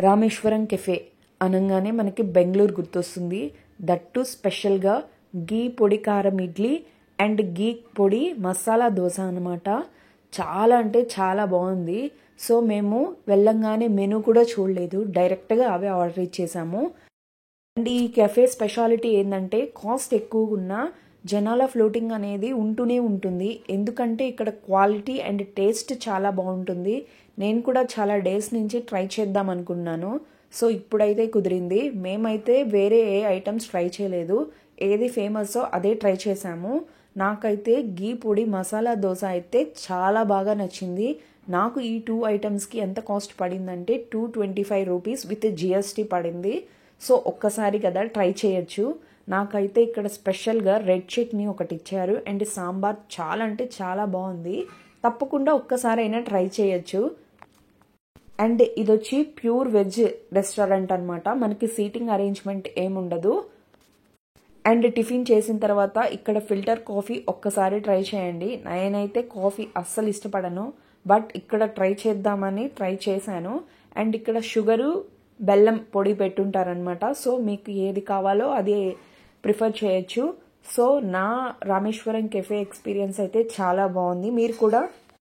Rameswaram cafe అనగానే మనకి బెంగళూరు గుర్తొస్తుంది. దట్టు స్పెషల్గా గీ పొడి కారం ఇడ్లీ అండ్ గీ పొడి మసాలా దోశ అనమాట. చాలా అంటే చాలా బాగుంది. సో మేము వెళ్ళంగానే మెనూ కూడా చూడలేదు, డైరెక్ట్గా అవే ఆర్డర్ ఇచ్చేసాము. అండ్ ఈ కెఫే స్పెషాలిటీ ఏంటంటే కాస్ట్ ఎక్కువగా ఉన్నా జనాల ఫ్లోటింగ్ అనేది ఉంటూనే ఉంటుంది. ఎందుకంటే ఇక్కడ క్వాలిటీ అండ్ టేస్ట్ చాలా బాగుంటుంది. నేను కూడా చాలా డేస్ నుంచి ట్రై చేద్దాం అనుకున్నాను. సో ఇప్పుడైతే కుదిరింది. మేమైతే వేరే ఏ ఐటమ్స్ ట్రై చేయలేదు, ఏది ఫేమస్ అదే ట్రై చేసాము. నాకైతే గీ పొడి మసాలా దోశ అయితే చాలా బాగా నచ్చింది. నాకు ఈ 2 ఐటమ్స్కి ఎంత కాస్ట్ పడిందంటే 225 రూపీస్ విత్ జిఎస్టీ పడింది. సో ఒక్కసారి కదా ట్రై చేయొచ్చు. నాకైతే ఇక్కడ స్పెషల్గా రెడ్ చట్నీ ఒకటి ఇచ్చారు అండ్ సాంబార్ చాలా అంటే చాలా బాగుంది. తప్పకుండా ఒక్కసారైనా ట్రై చేయొచ్చు. అండ్ ఇది వచ్చి ప్యూర్ వెజ్ రెస్టారెంట్ అనమాట. మనకి సీటింగ్ అరేంజ్మెంట్ ఏముండదు. అండ్ టిఫిన్ చేసిన తర్వాత ఇక్కడ ఫిల్టర్ కాఫీ ఒక్కసారి ట్రై చేయండి. నేనైతే కాఫీ అస్సలు ఇష్టపడను, బట్ ఇక్కడ ట్రై చేద్దామని ట్రై చేశాను. అండ్ ఇక్కడ షుగరు బెల్లం పొడి పెట్టుంటారనమాట. సో మీకు ఏది కావాలో అది ప్రిఫర్ చేయొచ్చు. సో నా రామేశ్వరం కెఫే ఎక్స్పీరియన్స్ అయితే చాలా బాగుంది. మీరు కూడా